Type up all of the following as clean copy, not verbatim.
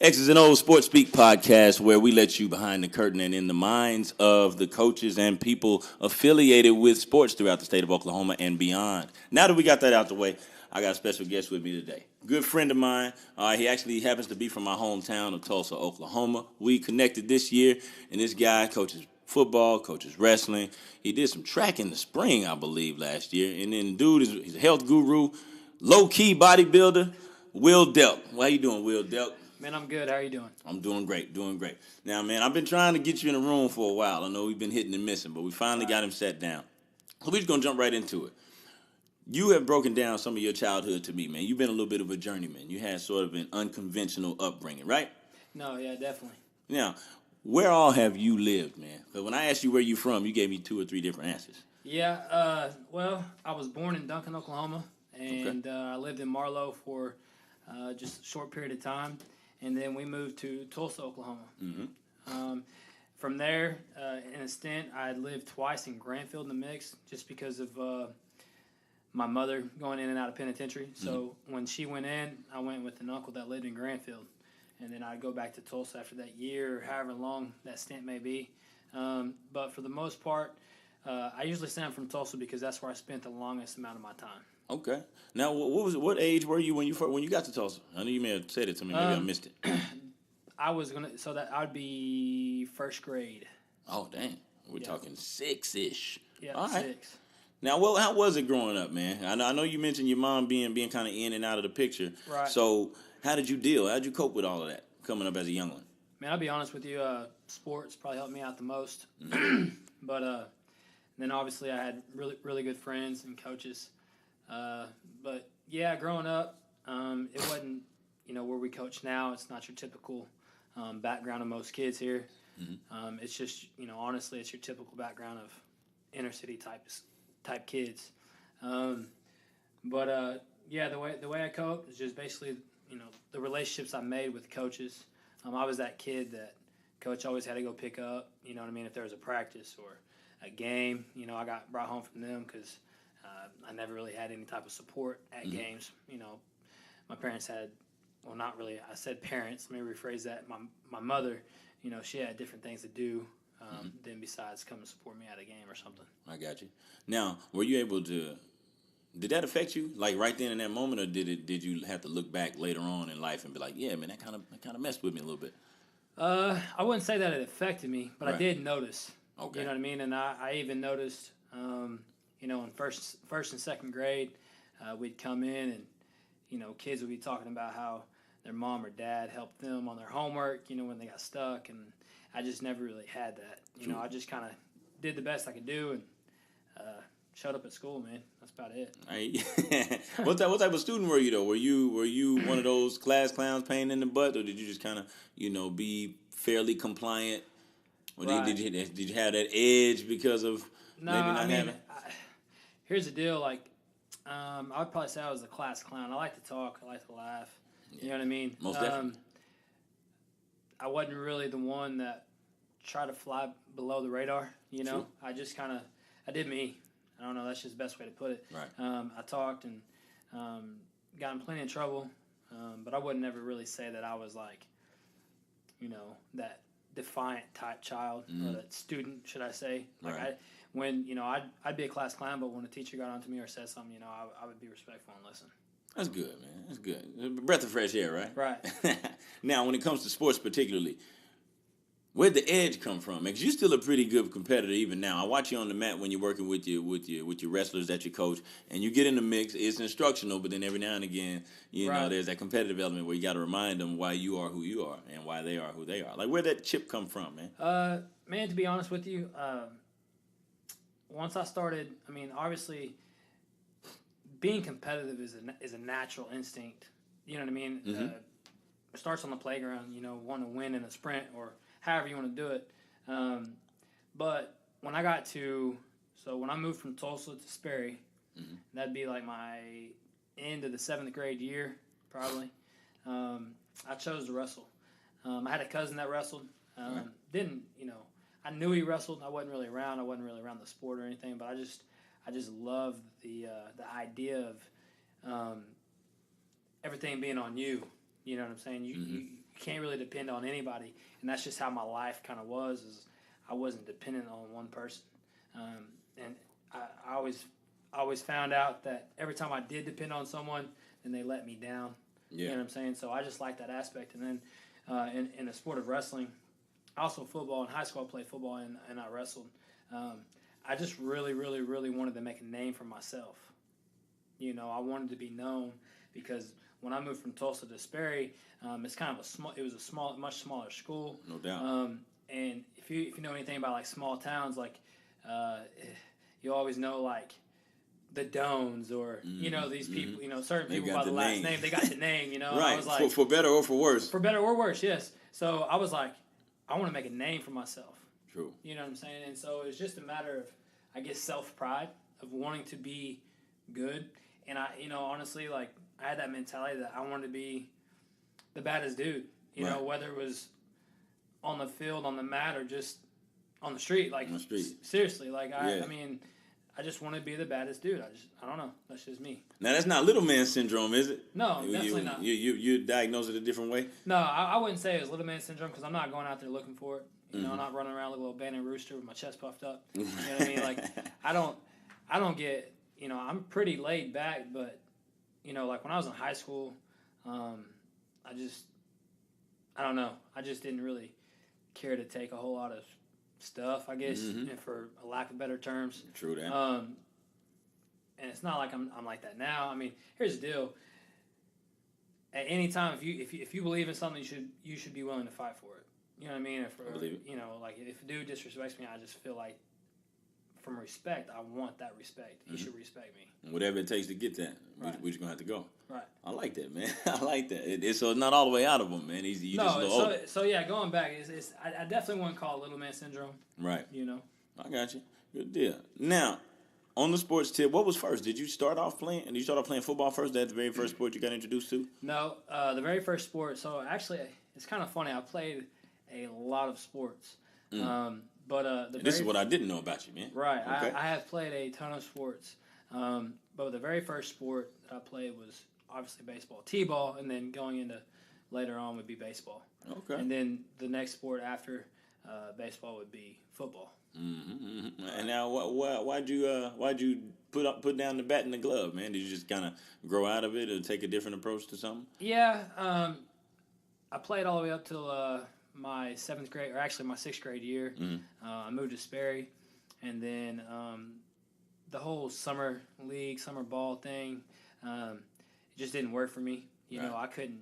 X's and O's Sports Speak podcast, where we let you behind the curtain and in the minds of the coaches and people affiliated with sports throughout the state of Oklahoma and beyond. Now that we got that out the way, I got a special guest with me today. Good friend of mine. He actually happens to be from my hometown of Tulsa, Oklahoma. We connected this year, and this guy coaches football, coaches wrestling. He did some track in the spring, I believe, last year. And then dude he's a health guru, low-key bodybuilder, Will Delk. How you doing, Will Delk? Man, I'm good. How are you doing? I'm doing great. Now, man, I've been trying to get you in the room for a while. I know we've been hitting and missing, but we finally got him sat down. So we're just going to jump right into it. You have broken down some of your childhood to me, man. You've been a little bit of a journeyman. You had sort of an unconventional upbringing, right? No, yeah, definitely. Now, where all have you lived, man? Because when I asked you where you from, you gave me 2 or 3 different answers. Yeah, well, I was born in Duncan, Oklahoma, and I lived in Marlow for just a short period of time. And then we moved to Tulsa, Oklahoma. Mm-hmm. From there, in a stint, I had lived twice in Granville in the mix just because of my mother going in and out of penitentiary. So when she went in, I went with an uncle that lived in Granville. And then I'd go back to Tulsa after that year or however long that stint may be. But for the most part, I usually say I'm from Tulsa because that's where I spent the longest amount of my time. Okay. Now, what age were you when you got to Tulsa? I know you may have said it to me. Maybe I missed it. I'd be first grade. Oh, dang. We're talking 6-ish. Yeah, all right. 6. Now, well, how was it growing up, man? I know you mentioned your mom being kind of in and out of the picture. Right. So how did you deal? How did you cope with all of that coming up as a young one? Man, I'll be honest with you. Sports probably helped me out the most. But then obviously I had really, really good friends and coaches. But yeah, growing up, it wasn't, where we coach now. It's not your typical background of most kids here. Mm-hmm. It's just, honestly, it's your typical background of inner city type kids. But yeah, the way I cope is just basically, the relationships I made with coaches. I was that kid that coach always had to go pick up. You know what I mean? If there was a practice or a game, I got brought home from them because I never really had any type of support at games. My parents had, well, not really. I said parents. Let me rephrase that. My mother, she had different things to do than besides come and support me at a game or something. I got you. Now, were you able to? Did that affect you, like right then in that moment, or did you have to look back later on in life and be like, yeah, man, that kind of messed with me a little bit? I wouldn't say that it affected me, but right. I did notice. Okay. You know what I mean? And I even noticed, in first and second grade, we'd come in and, kids would be talking about how their mom or dad helped them on their homework, when they got stuck. And I just never really had that. I just kind of did the best I could do and showed up at school, man. That's about it. Right. What type of student were you, though? Were you one of those class clowns pain in the butt, or did you just kind of, be fairly compliant? Or right. did you have that edge because of maybe not having? Here's the deal. Like, I would probably say I was a class clown. I like to talk. I like to laugh. Yeah. You know what I mean? Most definitely. I wasn't really the one that tried to fly below the radar. True. I did me. I don't know. That's just the best way to put it. Right. I talked and got in plenty of trouble, but I would never really say that I was like, that defiant type child or that student, should I say? Like right. I'd be a class clown, but when a teacher got onto me or said something, I would be respectful and listen. That's good, man. That's good. A breath of fresh air, right? Right. Now, when it comes to sports particularly, where'd the edge come from? Because you're still a pretty good competitor even now. I watch you on the mat when you're working with your wrestlers that you coach, and you get in the mix. It's instructional, but then every now and again, right. There's that competitive element where you got to remind them why you are who you are and why they are who they are. Like, where'd that chip come from, man? Man, to be honest with you, once I started, obviously, being competitive is a natural instinct. You know what I mean? Mm-hmm. It starts on the playground. Want to win in a sprint or however you want to do it. But when when I moved from Tulsa to Sperry, that'd be like my end of the 7th grade year, probably. I chose to wrestle. I had a cousin that wrestled. Right. I knew he wrestled. I wasn't really around. I wasn't really around the sport or anything, but I just loved the idea of everything being on you. You know what I'm saying? Mm-hmm. You can't really depend on anybody, and that's just how my life kind of was. Is I wasn't dependent on one person, and I always found out that every time I did depend on someone, then they let me down. Yeah. You know what I'm saying? So I just like that aspect. And then in the sport of wrestling, also football. In high school, I played football and I wrestled. I just really, really, really wanted to make a name for myself. You know, I wanted to be known because when I moved from Tulsa to Sperry, it's kind of it was a much smaller school. No doubt. And if you know anything about like small towns, like you always know like the Dones or you know these people, you know certain people by the last name. They got the name, you know. Right. And I was like, for better or for worse. For better or worse, yes. So I was like, I want to make a name for myself. True. You know what I'm saying? And so it's just a matter of, I guess, self-pride of wanting to be good. And I, you know, honestly, like I had that mentality that I wanted to be the baddest dude. You know, whether it was on the field, on the mat, or just on the street. Like, on the street. Seriously, like I mean, I just want to be the baddest dude. I don't know. That's just me. Now that's not little man syndrome, is it? No, definitely not. You diagnose it a different way? No, I wouldn't say it was little man syndrome because I'm not going out there looking for it. You know, I'm not running around like a little banded rooster with my chest puffed up. You know what I mean? Like, I don't get, you know, I'm pretty laid back, but, you know, like when I was in high school, I don't know. I just didn't really care to take a whole lot of stuff, I guess, and for a lack of better terms. True that. And it's not like I'm like that now. I mean, here's the deal. At any time, if you believe in something, you should be willing to fight for it. You know what I mean? I believe it. You know, like if a dude disrespects me, I just feel like from respect, I want that respect. He should respect me. Whatever it takes to get that, we're just gonna have to go. Right. I like that, man. I like that. So it's not all the way out of him, man. He's just a little older. So yeah, going back, I definitely wouldn't call it little man syndrome. Right. You know. I got you. Good deal. Now, on the sports tip, what was first? Did you start off playing football first? That's the very first sport you got introduced to? No, the very first sport. So actually, it's kind of funny. I played a lot of sports. But this is what I didn't know about you, man. Right. Okay. I have played a ton of sports. But the very first sport that I played was obviously baseball, t-ball, and then going into later on would be baseball. Okay. And then the next sport after baseball would be football. Mm-hmm. And now, why'd you put down the bat and the glove, man? Did you just kind of grow out of it or take a different approach to something? Yeah. I played all the way up till my 7th grade, or actually my 6th grade year. I moved to Sperry, and then the whole summer league, summer ball thing, it just didn't work for me. You know, I couldn't.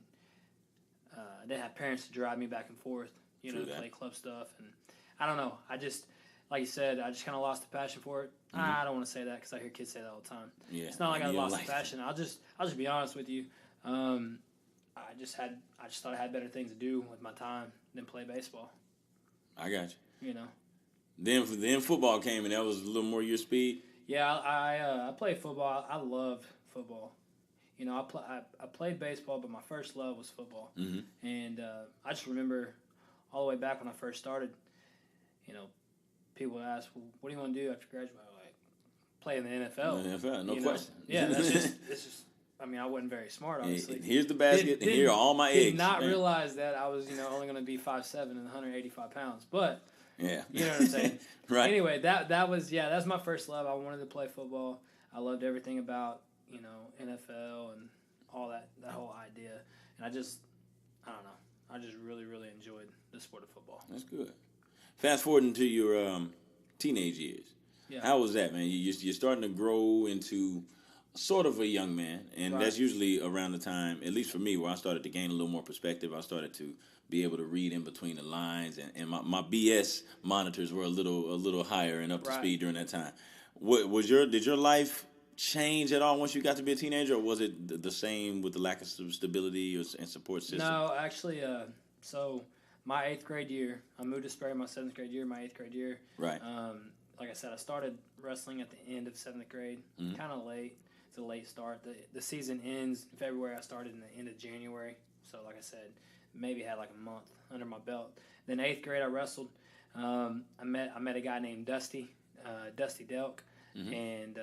I didn't have parents to drive me back and forth, you know, to play club stuff, and I don't know. I just, like you said, I just kind of lost the passion for it. I don't want to say that because I hear kids say that all the time. Yeah, it's not like I lost the passion. I'll just be honest with you. I just thought I had better things to do with my time than play baseball. I got you. You know. Then football came, and that was a little more your speed. Yeah, I played football. I loved football. You know, I played baseball, but my first love was football. And I just remember all the way back when I first started, you know, people would ask, well, what do you want to do after graduating? Like, play in the NFL. NFL, no question. Yeah, it's just. I mean, I wasn't very smart, obviously. Here's the basket, and here are all my eggs. Did not realize that I was, only going to be 5'7" and 185 pounds. But, yeah, you know what I'm saying? Right. Anyway, that's my first love. I wanted to play football. I loved everything about, NFL and all that whole idea. And I don't know. I just really, really enjoyed the sport of football. That's good. Fast forward into your teenage years. Yeah. How was that, man? You're starting to grow into sort of a young man, and that's usually around the time, at least for me, where I started to gain a little more perspective. I started to be able to read in between the lines, and my BS monitors were a little higher and up to speed during that time. Did your life change at all once you got to be a teenager, or was it the same with the lack of stability and support system? No, actually, so my 8th grade year, I moved to Sperry my 7th grade year, my 8th grade year. Right. Like I said, I started wrestling at the end of 7th grade, kind of late. It's a late start. The season ends in February. I started in the end of January. So, like I said, maybe had like a month under my belt. Then 8th grade, I wrestled. I met a guy named Dusty Delk, and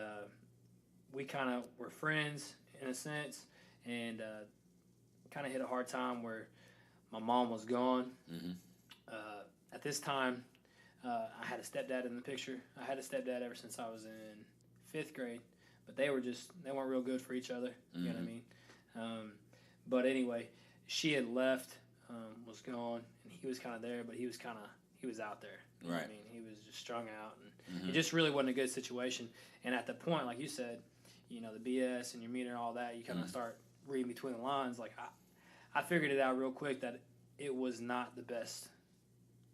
we kind of were friends in a sense, and kind of hit a hard time where my mom was gone. Mm-hmm. At this time, I had a stepdad in the picture. I had a stepdad ever since I was in 5th grade, but they weren't real good for each other. You know what I mean? But anyway, she had left, was gone, and he was kind of there, but he was out there. You know what I mean? He was just strung out, and it just really wasn't a good situation. And at the point, like you said, you know, the BS and your meter and all that, you kind of start reading between the lines. Like I figured it out real quick that it was not the best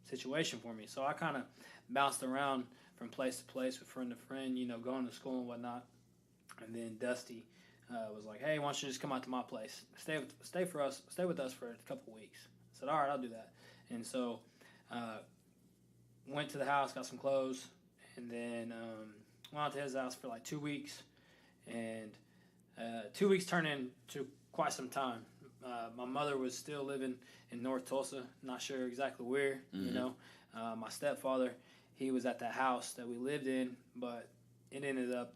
situation for me. So I kind of bounced around from place to place with friend to friend, you know, going to school and whatnot. And then Dusty was like, "Hey, why don't you just come out to my place? Stay with us for a couple weeks." I said, "All right, I'll do that." And so went to the house, got some clothes, and then went out to his house for like 2 weeks. And 2 weeks turned into quite some time. My mother was still living in North Tulsa, not sure exactly where, you know. My stepfather, he was at the house that we lived in, but it ended up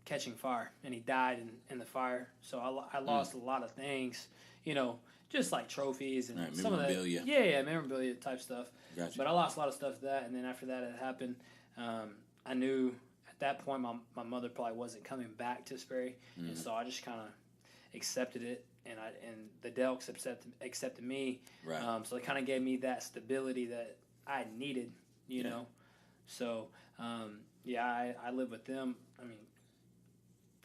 catching fire, and he died in the fire. So I lost a lot of things, you know, just like trophies and some of that. Memorabilia. Yeah, memorabilia type stuff. Gotcha. But I lost a lot of stuff to that, and then after that had happened, I knew at that point my mother probably wasn't coming back to Sperry, and so I just kind of accepted it, and the Delks accepted me. Right. So it kind of gave me that stability that I needed, you know. So I lived with them. I mean,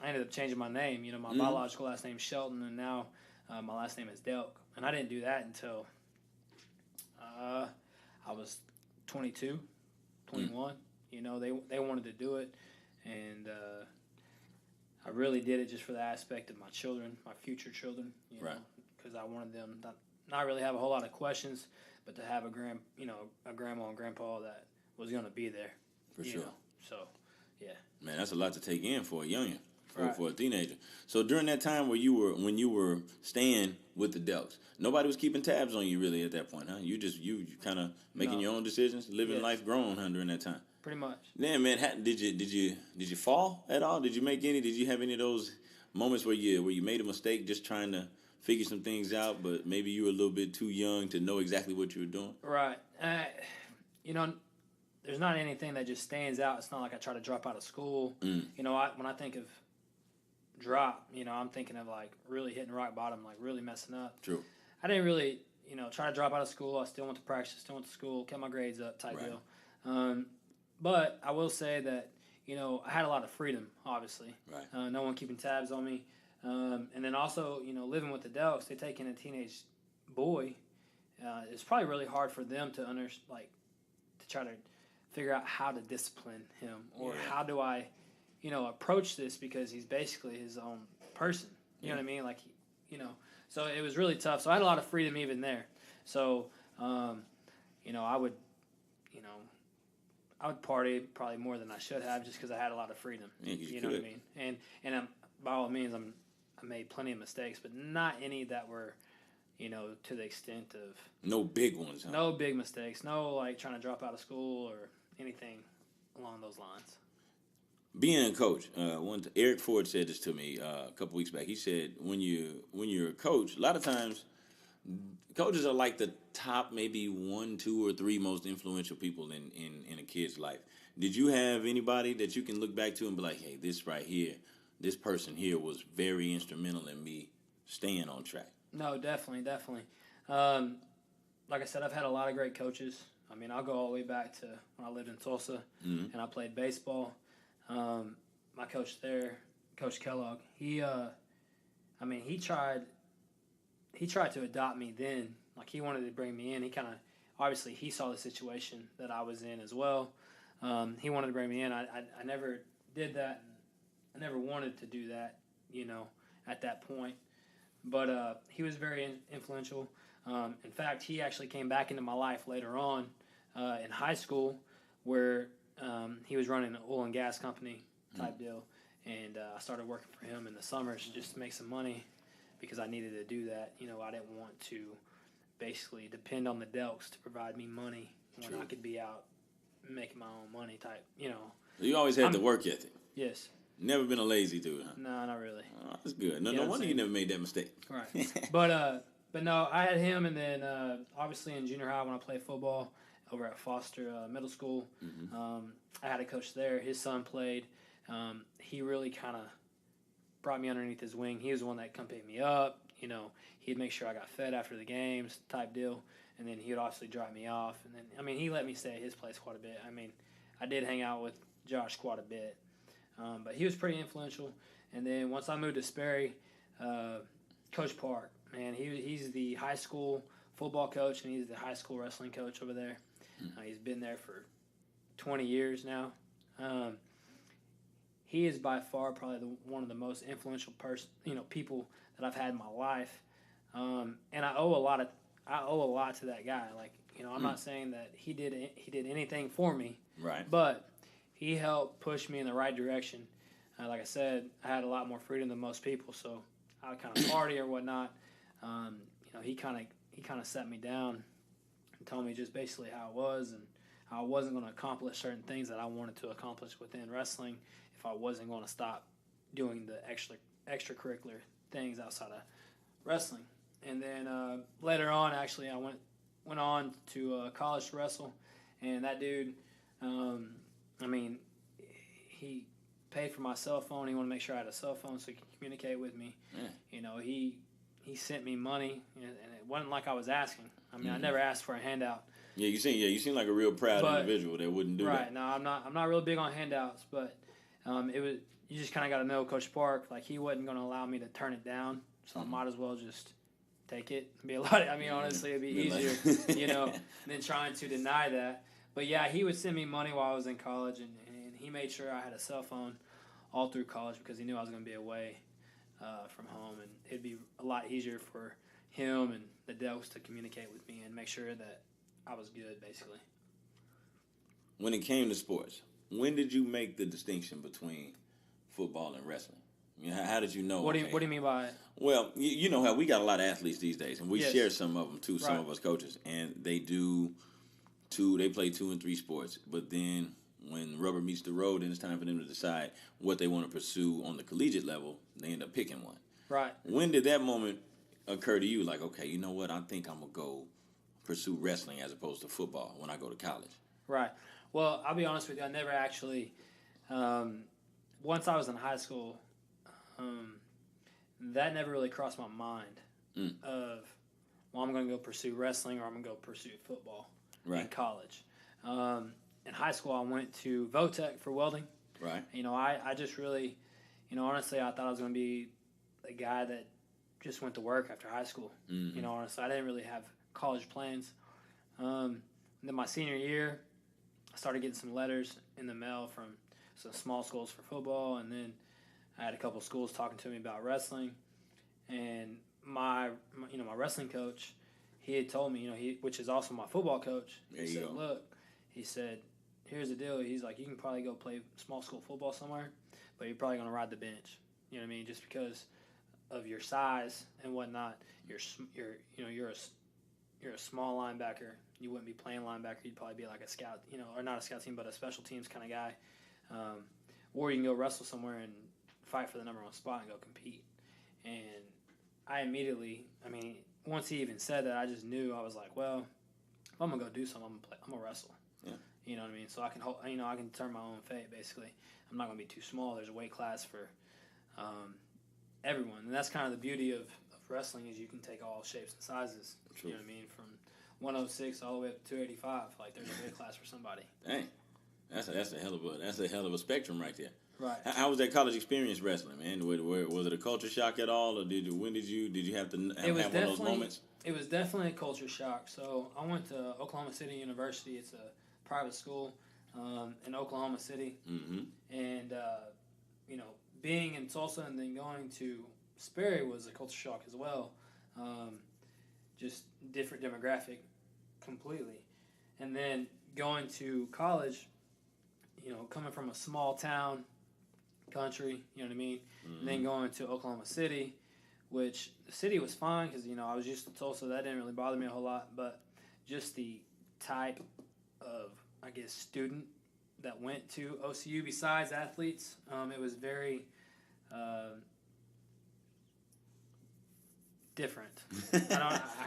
I ended up changing my name. You know, my biological last name is Shelton, and now my last name is Delk. And I didn't do that until I was 22, 21. You know, they wanted to do it, and I really did it just for the aspect of my children, my future children. You know, because I wanted them not really have a whole lot of questions, but to have a grandma and grandpa that was going to be there. For sure. Know? So, yeah. Man, that's a lot to take in for a youngin'. For a teenager. So during that time when you were staying with the Delks, nobody was keeping tabs on you really at that point, huh? You kind of making your own decisions, living life grown, huh, during that time. Pretty much. Yeah, man. Did you fall at all? Did you have any of those moments where you made a mistake just trying to figure some things out, but maybe you were a little bit too young to know exactly what you were doing? Right. You know, there's not anything that just stands out. It's not like I try to drop out of school. You know, when I think of drop, you know, I'm thinking of like really hitting rock bottom, like really messing up. True. I didn't really, you know, try to drop out of school. I still went to practice, still went to school, kept my grades up type deal. But I will say that, you know, I had a lot of freedom, obviously. Right. No one keeping tabs on me. And then also, you know, living with the Delks, they take in a teenage boy. It's probably really hard for them to try to figure out how to discipline him or how do I, you know, approach this, because he's basically his own person. You know what I mean? Like, you know, so it was really tough. So I had a lot of freedom even there. So, you know, I would party probably more than I should have just because I had a lot of freedom. Yeah, you know what I mean? And by all means, I made plenty of mistakes, but not any that were, you know, to the extent of no big ones. Huh? No big mistakes. No like trying to drop out of school or anything along those lines. Being a coach, Eric Ford said this to me a couple weeks back. He said when you're a coach, a lot of times coaches are like the top maybe 1, 2, or 3 most influential people in a kid's life. Did you have anybody that you can look back to and be like, hey, this right here, this person here was very instrumental in me staying on track? No, definitely. Like I said, I've had a lot of great coaches. I mean, I'll go all the way back to when I lived in Tulsa and I played baseball. My coach there, Coach Kellogg, he tried to adopt me then. Like, he wanted to bring me in. He kind of, obviously, he saw the situation that I was in as well. He wanted to bring me in. I never did that. I never wanted to do that, you know, at that point. But he was very influential. In fact, he actually came back into my life later on in high school where he was running an oil and gas company type deal. And I started working for him in the summers just to make some money because I needed to do that. You know, I didn't want to basically depend on the Delks to provide me money when I could be out making my own money type, you know. You always had the work ethic. Yes. Never been a lazy dude, huh? No, not really. Oh, that's good. No, Yeah, no wonder you never made that mistake. Right. But no, I had him, and then obviously in junior high when I played football over at Foster Middle School, I had a coach there. His son played. He really kind of brought me underneath his wing. He was the one that come pick me up. You know, he'd make sure I got fed after the games, type deal. And then he would obviously drop me off. And then, I mean, he let me stay at his place quite a bit. I mean, I did hang out with Josh quite a bit. But he was pretty influential. And then once I moved to Sperry, Coach Park, man, he's the high school football coach, and he's the high school wrestling coach over there. He's been there for 20 years now. He is by far probably one of the most influential people that I've had in my life. And I owe a lot to that guy. Like, you know, I'm not saying that he did anything for me, Right. but he helped push me in the right direction. Like I said, I had a lot more freedom than most people, so I would kind of party or whatnot. You know, he kind of sat me down and told me just basically how it was and how I wasn't going to accomplish certain things that I wanted to accomplish within wrestling if I wasn't going to stop doing the extracurricular things outside of wrestling. And then later on, actually, I went on to college to wrestle, and that dude, I mean, he paid for my cell phone. He wanted to make sure I had a cell phone so he could communicate with me. Yeah. You know, he sent me money, and it wasn't like I was asking. I mean, I never asked for a handout. Yeah, you seem like a real proud individual that wouldn't do that. Right. No, I'm not real big on handouts, but you just kind of got to know Coach Park. Like, he wasn't going to allow me to turn it down, so I might as well just take it. Honestly, it'd be easier, you know, than trying to deny that. But yeah, he would send me money while I was in college, and he made sure I had a cell phone all through college because he knew I was going to be away from home, and it'd be a lot easier for him and the Delks to communicate with me and make sure that I was good, basically. When it came to sports, when did you make the distinction between football and wrestling? You know, how did you know? What do you mean by it? Well, you know how we got a lot of athletes these days, and we Yes. share some of them too. Some Right. of us coaches, and they play 2 and 3 sports. But then when rubber meets the road, and it's time for them to decide what they want to pursue on the collegiate level, they end up picking one. Right. When did that moment occur to you? Like, okay, you know what? I think I'm gonna go pursue wrestling as opposed to football when I go to college. Right. Well, I'll be honest with you. I never actually. Once I was in high school, that never really crossed my mind of, well, I'm going to go pursue wrestling or I'm going to go pursue football in college. In high school, I went to Votech for welding. Right. You know, I just really, you know, honestly, I thought I was going to be a guy that just went to work after high school. Mm-hmm. You know, honestly, I didn't really have college plans. Then my senior year, I started getting some letters in the mail from some small schools for football, and then I had a couple schools talking to me about wrestling. And my wrestling coach, he had told me, you know, which is also my football coach. He said, look, he said, here's the deal. He's like, you can probably go play small school football somewhere, but you're probably going to ride the bench. You know what I mean? Just because of your size and whatnot, you're a small linebacker. You wouldn't be playing linebacker. You'd probably be like a scout, you know, or not a scout team, but a special teams kind of guy. Or you can go wrestle somewhere and fight for the number one spot and go compete. And I immediately, I mean, once he even said that, I just knew. I was like, well, if I'm gonna go do something, I'm gonna wrestle. Yeah. You know what I mean? So I can determine my own fate. Basically, I'm not gonna be too small. There's a weight class for everyone, and that's kind of the beauty of wrestling is you can take all shapes and sizes. True. You know what I mean? From 106 all the way up to 285. Like there's a weight class for somebody. Dang, that's a hell of a spectrum right there. Right. How was that college experience wrestling, man? Was it a culture shock at all, or did you have to have one of those moments? It was definitely a culture shock. So I went to Oklahoma City University. It's a private school in Oklahoma City, and you know, being in Tulsa and then going to Sperry was a culture shock as well. Just different demographic completely, and then going to college, you know, coming from a small town country, you know what I mean? And then going to Oklahoma City, which the city was fine because, you know, I was used to Tulsa. That didn't really bother me a whole lot. But just the type of, I guess, student that went to OCU besides athletes. It was very different.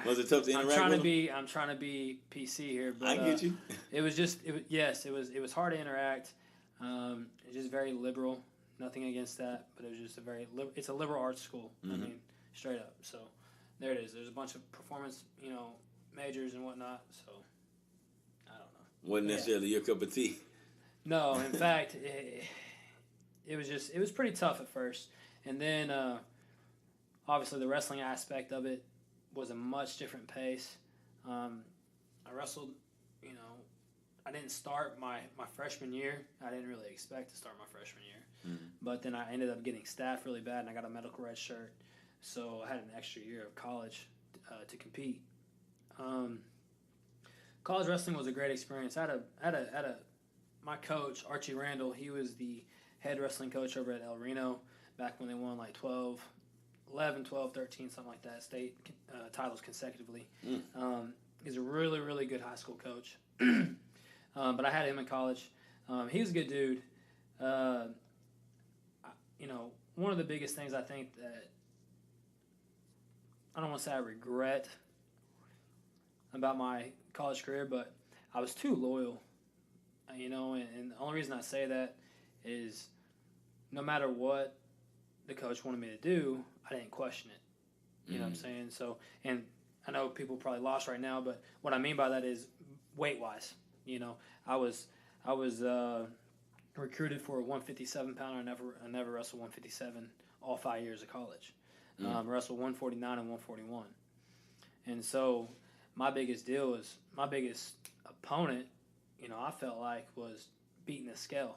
Was it tough to interact with them? I'm trying to be PC here, but I get you. it was it was hard to interact. It's just very liberal. Nothing against that, but it was just it's a liberal arts school. I mean, straight up. So there it is. There's a bunch of performance, majors and whatnot. So I don't know. Wasn't necessarily your cup of tea. No, in fact, it was pretty tough at first, and then obviously the wrestling aspect of it was a much different pace. I wrestled, I didn't start my freshman year. I didn't really expect to start my freshman year, but then I ended up getting staph really bad, and I got a medical red shirt, so I had an extra year of college to compete. College wrestling was a great experience. I had a my coach, Archie Randall, he was the head wrestling coach over at El Reno back when they won like 11, 12, 13, something like that, state titles consecutively. He's a really, really good high school coach. But I had him in college. He was a good dude. One of the biggest things I think that I don't want to say I regret about my college career, but I was too loyal. And the only reason I say that is no matter what the coach wanted me to do, I didn't question it. You know what I'm saying? So, and I know people probably lost right now, but what I mean by that is weight-wise. I was recruited for a 157 pounder. I never wrestled 157 all 5 years of college. Wrestled 149 and 141. And so my biggest opponent, I felt like was beating the scale.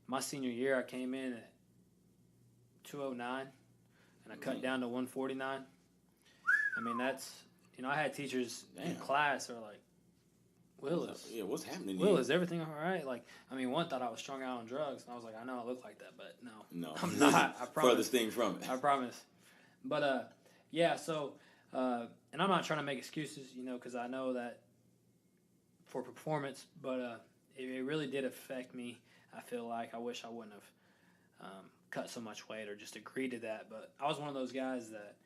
My senior year, I came in at 209, and I cut down to 149. I mean, that's, I had teachers in class that were like, what's happening Will, is everything all right? Like, one thought I was strung out on drugs, and I was like, I know I look like that, but no, I'm not. I promise. Furthest thing from it. I promise. But, so, and I'm not trying to make excuses, because I know that for performance, but it really did affect me. I feel like I wish I wouldn't have cut so much weight or just agreed to that. But I was one of those guys that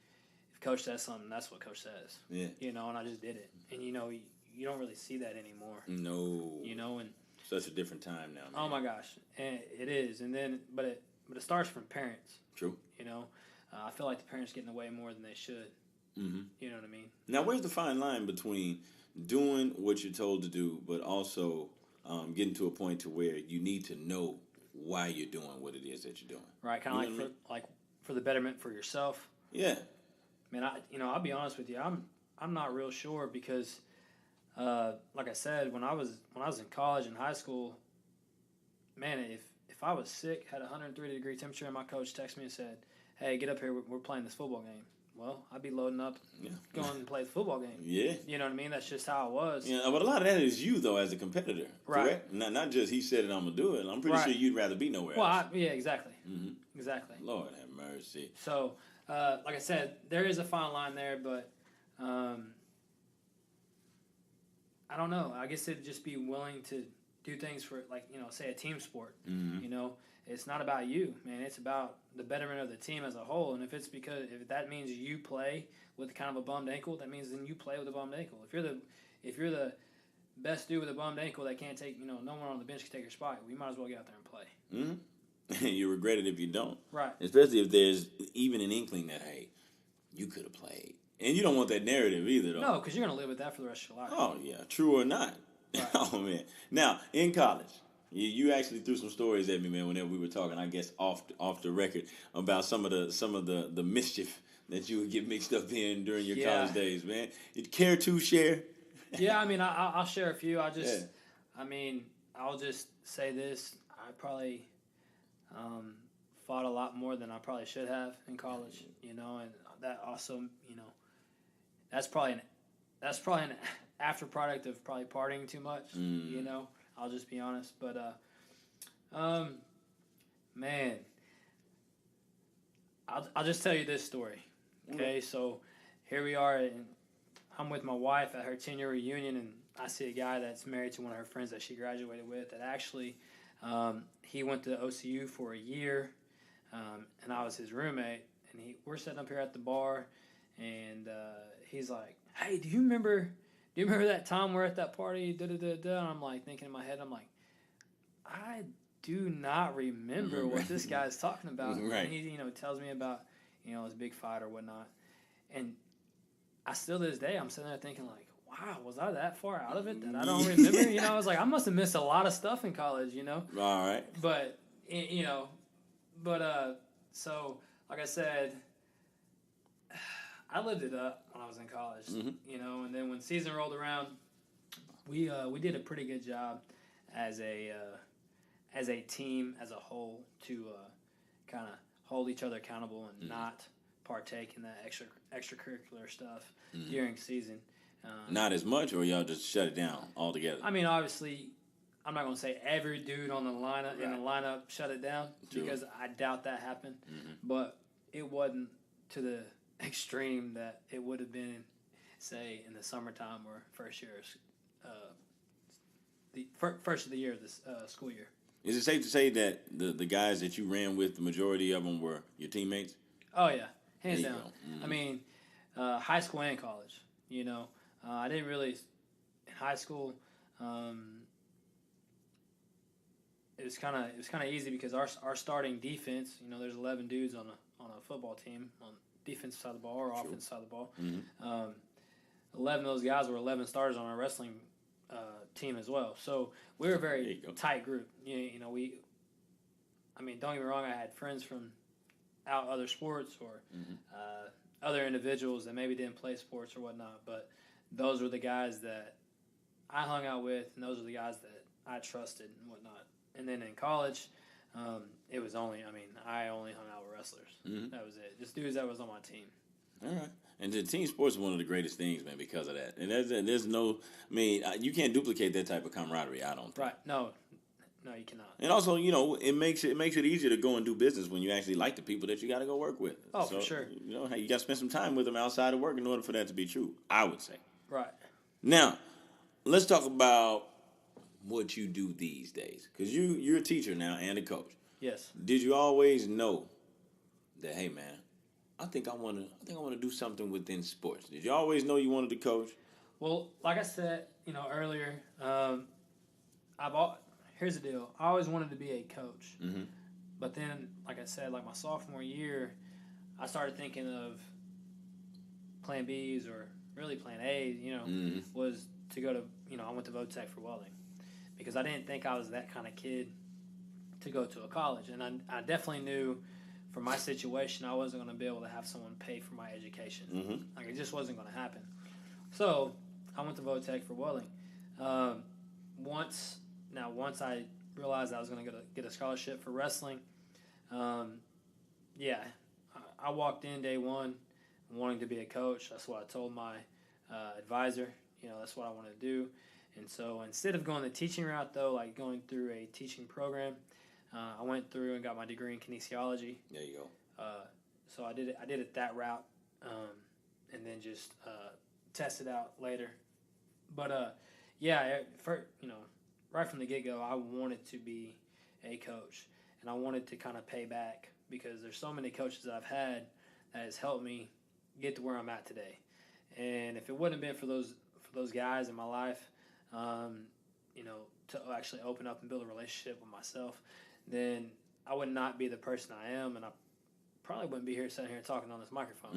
if coach says something, that's what coach says. Yeah. And I just did it. And, you don't really see that anymore. No. And such a different time now, man. Oh, my gosh. And it is. And then, but it starts from parents. True. I feel like the parents get in the way more than they should. Mm-hmm. You know what I mean? Now, where's the fine line between doing what you're told to do, but also getting to a point to where you need to know why you're doing what it is that you're doing? Right, kind of like for the betterment for yourself. Yeah. Man, I'll be honest with you. I'm not real sure because, like I said, when I was in college and high school, man, if I was sick, had a 103-degree temperature, and my coach texted me and said, "Hey, get up here. We're playing this football game." Well, I'd be loading up, going and play the football game. Yeah. You know what I mean? That's just how it was. Yeah, but a lot of that is you, though, as a competitor. Right. Correct? Not just he said it, I'm going to do it. I'm pretty sure you'd rather be nowhere else. Exactly. Mm-hmm. Exactly. Lord have mercy. So, like I said, there is a fine line there, but I don't know. I guess it'd just be willing to do things for, like, say a team sport. Mm-hmm. It's not about you, man. It's about the betterment of the team as a whole. And if that means you play with kind of a bummed ankle, that means then you play with a bummed ankle. If you're the best dude with a bummed ankle that can't take, no one on the bench can take your spot, we might as well get out there and play. Mm-hmm. You regret it if you don't. Right. Especially if there's even an inkling that, hey, you could have played. And you don't want that narrative either, though. No, because you're going to live with that for the rest of your life. Oh, yeah. True or not. Right. Oh, man. Now, in college, you actually threw some stories at me, man, whenever we were talking, I guess, off the record about some of the mischief that you would get mixed up in during your college days, man. You care to share? Yeah, I'll share a few. I'll just say this. I probably fought a lot more than I probably should have in college, and that also, that's probably an after product of probably partying too much, I'll just be honest. But, man, I'll just tell you this story, okay? So here we are, and I'm with my wife at her 10-year reunion, and I see a guy that's married to one of her friends that she graduated with that actually He went to OCU for a year, and I was his roommate. And we're sitting up here at the bar, and he's like, "Hey, do you remember that time we're at that party?" Da da da da. And I'm like thinking in my head, I'm like, I do not remember what this guy's talking about. Right. And he, tells me about, his big fight or whatnot. And I still to this day, I'm sitting there thinking like, wow, was I that far out of it that I don't remember? I was like, I must have missed a lot of stuff in college, All right. But, so like I said, I lived it up when I was in college, and then when season rolled around, we did a pretty good job as a team as a whole to kind of hold each other accountable and not partake in that extracurricular stuff during season. Not as much, or y'all just shut it down altogether? I mean, obviously, I'm not going to say every dude on the lineup in the lineup shut it down because I doubt that happened. But it wasn't to the extreme that it would have been, say, in the summertime or first of the year of this school year. Is it safe to say that the guys that you ran with, the majority of them were your teammates? Oh yeah, hands down. I mean, high school and college. I didn't really in high school. It was kind of easy because our starting defense. There's 11 dudes on a football team on defensive side of the ball or offensive side of the ball. 11 of those guys were 11 starters on our wrestling team as well. So we were a very tight group. Don't get me wrong. I had friends from other sports or other individuals that maybe didn't play sports or whatnot, but those were the guys that I hung out with, and those were the guys that I trusted and whatnot. And then in college, it was I only hung out with wrestlers. That was it. Just dudes that was on my team. All right. And the team sports is one of the greatest things, man, because of that. And there's no, you can't duplicate that type of camaraderie, I don't think. Right. No, you cannot. And also, it makes it easier to go and do business when you actually like the people that you got to go work with. Oh, for sure. You got to spend some time with them outside of work in order for that to be true, I would say. Right. Now, let's talk about what you do these days, because you're a teacher now and a coach. Yes. Did you always know that, hey, man, I think I want to do something within sports? Did you always know you wanted to coach? Well, like I said, earlier, here's the deal. I always wanted to be a coach. But then, like I said, like my sophomore year, I started thinking of plan Bs or really plan A's, was to go to, I went to Votech for welding because I didn't think I was that kind of kid to go to a college. And I definitely knew for my situation, I wasn't going to be able to have someone pay for my education. Like, it just wasn't going to happen. So I went to Votech for welding. Once I realized I was going to get a scholarship for wrestling, I walked in day one wanting to be a coach. That's what I told my advisor. That's what I want to do. And so instead of going the teaching route, though, like going through a teaching program, I went through and got my degree in kinesiology. There you go. So I did it that route, and then just test it out later. But right from the get-go, I wanted to be a coach, and I wanted to kind of pay back because there's so many coaches that I've had that has helped me get to where I'm at today. And if it wouldn't have been for those guys in my life, to actually open up and build a relationship with myself, then I would not be the person I am, and I probably wouldn't be sitting here talking on this microphone.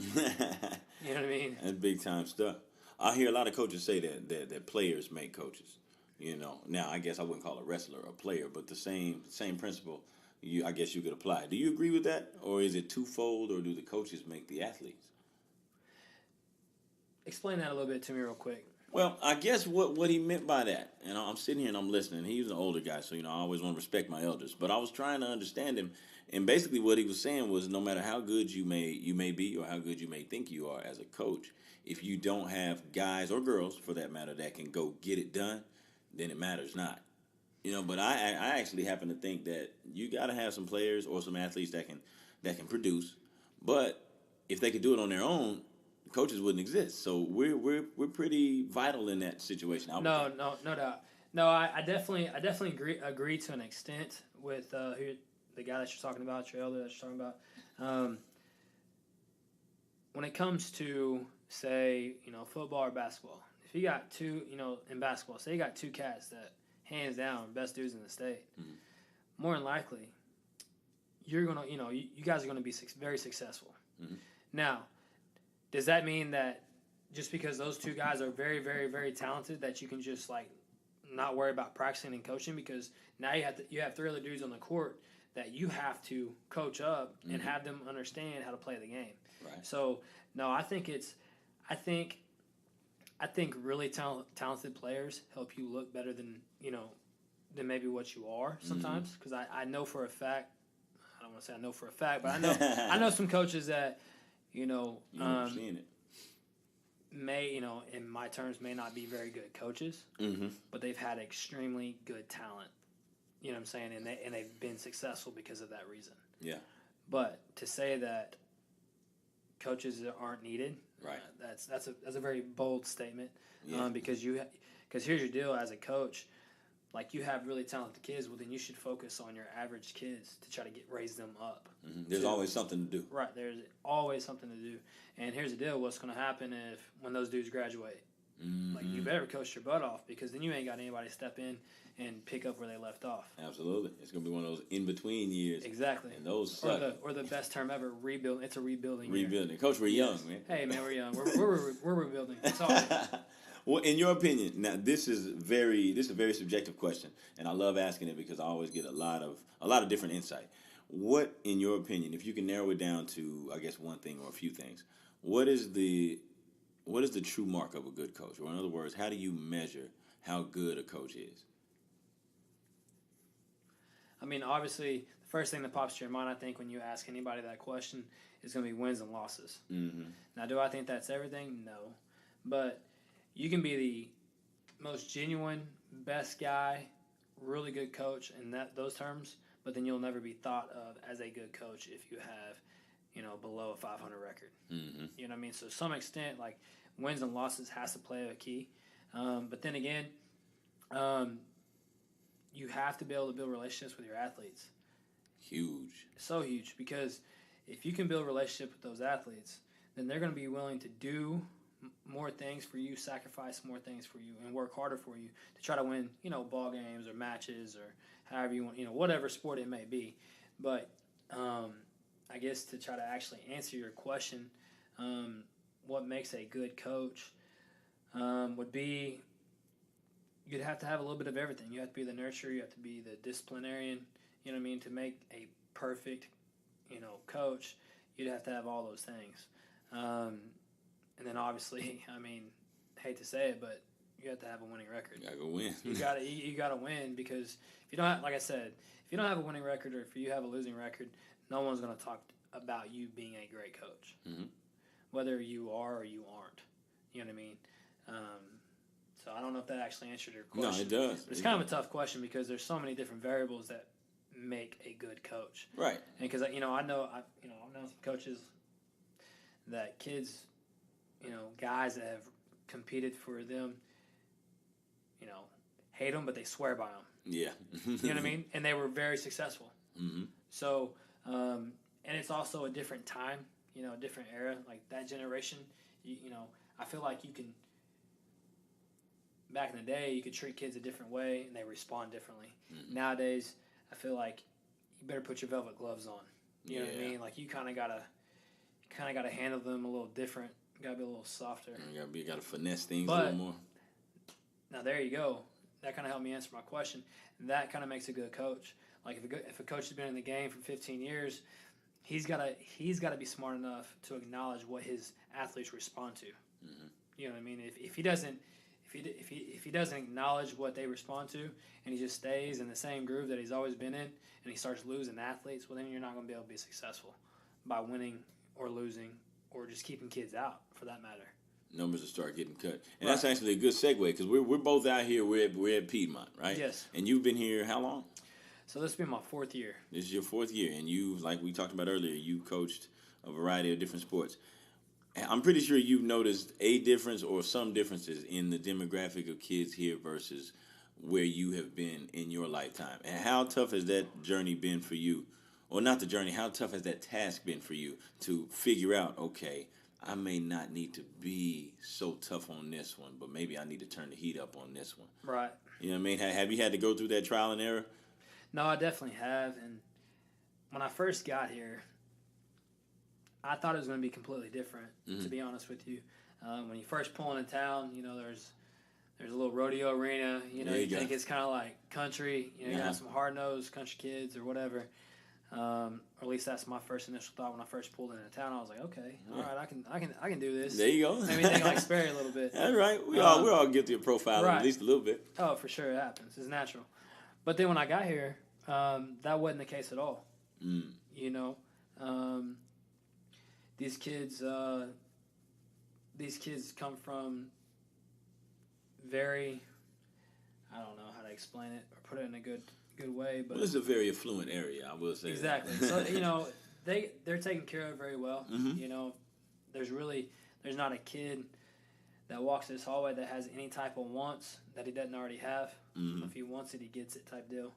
You know what I mean? That's big time stuff. I hear a lot of coaches say that players make coaches. Now I guess I wouldn't call a wrestler a player, but the same principle. I guess you could apply. Do you agree with that, or is it twofold, or do the coaches make the athletes? Explain that a little bit to me real quick. Well, I guess what he meant by that, and I'm sitting here and I'm listening. He's an older guy, so I always want to respect my elders. But I was trying to understand him, and basically what he was saying was, no matter how good you may be, or how good you may think you are as a coach, if you don't have guys or girls, for that matter, that can go get it done, then it matters not. But I actually happen to think that you got to have some players or some athletes that can produce. But if they could do it on their own, coaches wouldn't exist. So we're pretty vital in that situation. No doubt. No, I definitely agree to an extent with the guy that you're talking about, your elder that you're talking about. Um, when it comes to say football or basketball, if you got two in basketball, say you got two cats that hands down best dudes in the state, Mhm. more than likely you're gonna you guys are gonna be very successful. Mhm. Now, does that mean that just because those two guys are very, very, very talented that you can just like not worry about practicing and coaching? Because now you have three other dudes on the court that you have to coach up and have them understand how to play the game. Right. So no, I think really talented players help you look better than than maybe what you are sometimes. Because I know for a fact, I don't want to say I know for a fact, but I know some coaches that You know, seeing it. may in my terms may not be very good coaches, but they've had extremely good talent. You know what I'm saying, and they've been successful because of that reason. Yeah. But to say that coaches aren't needed, Right. That's a very bold statement. Yeah. Because here's your deal as a coach. Like, you have really talented kids, well, then you should focus on your average kids to try to raise them up. There's always something to do. Right, there's always something to do. And here's the deal, what's going to happen when those dudes graduate? Like, you better coach your butt off, because then you ain't got anybody step in and pick up where they left off. Absolutely. It's going to be one of those in-between years. Exactly. And those suck. Or the best term ever, rebuild. It's a rebuilding Rebuilding. year. Coach, we're young, man. Hey, man, we're young. We're rebuilding. It's all good. Well, in your opinion, now this is a very subjective question, and I love asking it because I always get a lot of different insight. What, in your opinion, if you can narrow it down to, I guess, one thing or a few things, what is the true mark of a good coach? Or in other words, how do you measure how good a coach is? I mean, obviously, the first thing that pops to your mind, I think, when you ask anybody that question is going to be wins and losses. Now, do I think that's everything? No. But you can be the most genuine, best guy, really good coach in those terms, but then you'll never be thought of as a good coach if you have, below a 500 record. You know what I mean? So to some extent, like, wins and losses has to play a key. But then again, you have to be able to build relationships with your athletes. Huge. So huge, because if you can build a relationship with those athletes, then they're going to be willing to do more things for you, sacrifice more things for you, and work harder for you to try to win, ball games or matches or however you want, whatever sport it may be. But I guess to try to actually answer your question, what makes a good coach would be you'd have to have a little bit of everything. You have to be the nurturer, you have to be the disciplinarian, you know what I mean? To make a perfect, coach, you'd have to have all those things. And then obviously, I mean, hate to say it, but you have to have a winning record. You gotta go win. you gotta win, because if you don't have, like I said, if you don't have a winning record, or if you have a losing record, no one's gonna talk about you being a great coach, whether you are or you aren't. You know what I mean? So I don't know if that actually answered your question. No, it does. But it's kind of a tough question, because there's so many different variables that make a good coach. Right. And because I've known some coaches that kids, guys that have competed for them, hate them, but they swear by them. Yeah. You know what I mean? And they were very successful. So, and it's also a different time, a different era. Like that generation, I feel like you can, back in the day, you could treat kids a different way and they respond differently. Nowadays, I feel like you better put your velvet gloves on. You know what I mean? Like you kind of gotta handle them a little different. You gotta be a little softer. You gotta finesse things a little more. Now there you go. That kind of helped me answer my question. That kind of makes a good coach. Like if a coach has been in the game for 15 years, he's gotta be smart enough to acknowledge what his athletes respond to. You know what I mean? If he doesn't acknowledge what they respond to, and he just stays in the same groove that he's always been in, and he starts losing athletes, well then you're not going to be able to be successful by winning or losing or just keeping kids out, for that matter. Numbers will start getting cut. And that's actually a good segue, because we're both out here. We're at Piedmont, right? Yes. And you've been here how long? So this will be my 4th year. This is your 4th year, and you, like we talked about earlier, you coached a variety of different sports. I'm pretty sure you've noticed a difference or some differences in the demographic of kids here versus where you have been in your lifetime. And how tough has that journey been for you? Or not the journey, how tough has that task been for you to figure out, okay, I may not need to be so tough on this one, but maybe I need to turn the heat up on this one. Right. You know what I mean? Have you had to go through that trial and error? No, I definitely have. And when I first got here, I thought it was going to be completely different, to be honest with you. When you first pull into town, there's a little rodeo arena. You think it's kind of like country. You got some hard-nosed country kids or whatever. Or at least that's my first initial thought when I first pulled into town. I was like, okay, all right, I can do this. There you go. Maybe think like Sperry a little bit. That's right. We're all guilty of profiling right. at least a little bit. Oh, for sure, it happens. It's natural. But then when I got here, that wasn't the case at all. These kids come from very, I don't know how to explain it or put it in a good way, but it's a very affluent area, I will say. Exactly. So they're taken care of very well. There's not a kid that walks this hallway that has any type of wants that he doesn't already have. If he wants it, he gets it type deal.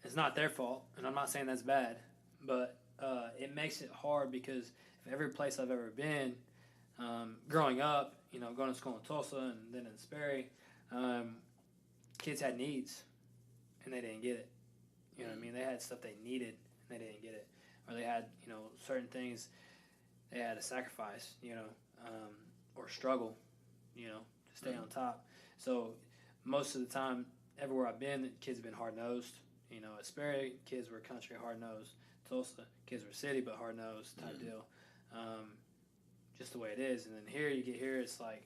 It's not their fault, and I'm not saying that's bad, but it makes it hard because if every place I've ever been, growing up, going to school in Tulsa and then in Sperry, kids had needs, and they didn't get it. You know what I mean? They had stuff they needed, and they didn't get it. Or they had, certain things they had to sacrifice, or struggle, to stay on top. So most of the time, everywhere I've been, the kids have been hard-nosed. At Sperry, kids were country hard-nosed. Tulsa, kids were city but hard-nosed type deal. Just the way it is. And then here, you get here, it's like,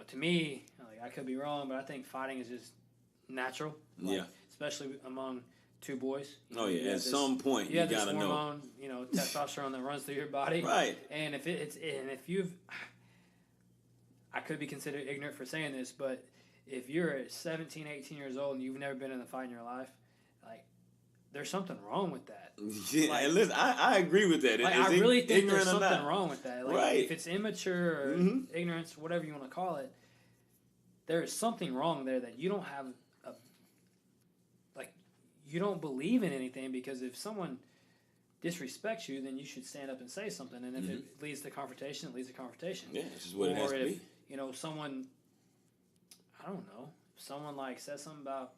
to me, I could be wrong, but I think fighting is just natural. Especially among two boys. At some point, you gotta know. Testosterone that runs through your body. Right. And if I could be considered ignorant for saying this, but if you're 17, 18 years old and you've never been in a fight in your life, there's something wrong with that. Yeah, listen, I agree with that. I really think there's something wrong with that. Right. If it's immature or ignorance, whatever you want to call it, there is something wrong there that you don't have you don't believe in anything, because if someone disrespects you, then you should stand up and say something. And if it leads to confrontation, it leads to confrontation. Yeah, this is what it has to be. Someone, I don't know, someone says something about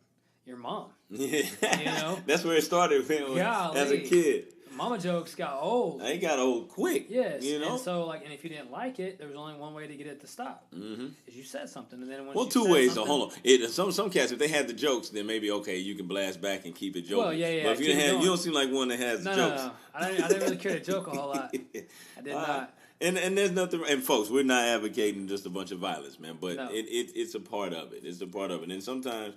your mom. Yeah. That's where it started as a kid. Mama jokes got old. They got old quick. Yes. And so, and if you didn't like it, there was only one way to get it to stop. Is you said something, and then when two ways. So hold on. Some cats, if they had the jokes, then maybe okay, you can blast back and keep it joking. Well, yeah. But if you don't seem like one that has the jokes. No. I didn't really care to joke a whole lot. I did not. And there's nothing. And folks, we're not advocating just a bunch of violence, man. But it's a part of it. It's a part of it. And sometimes,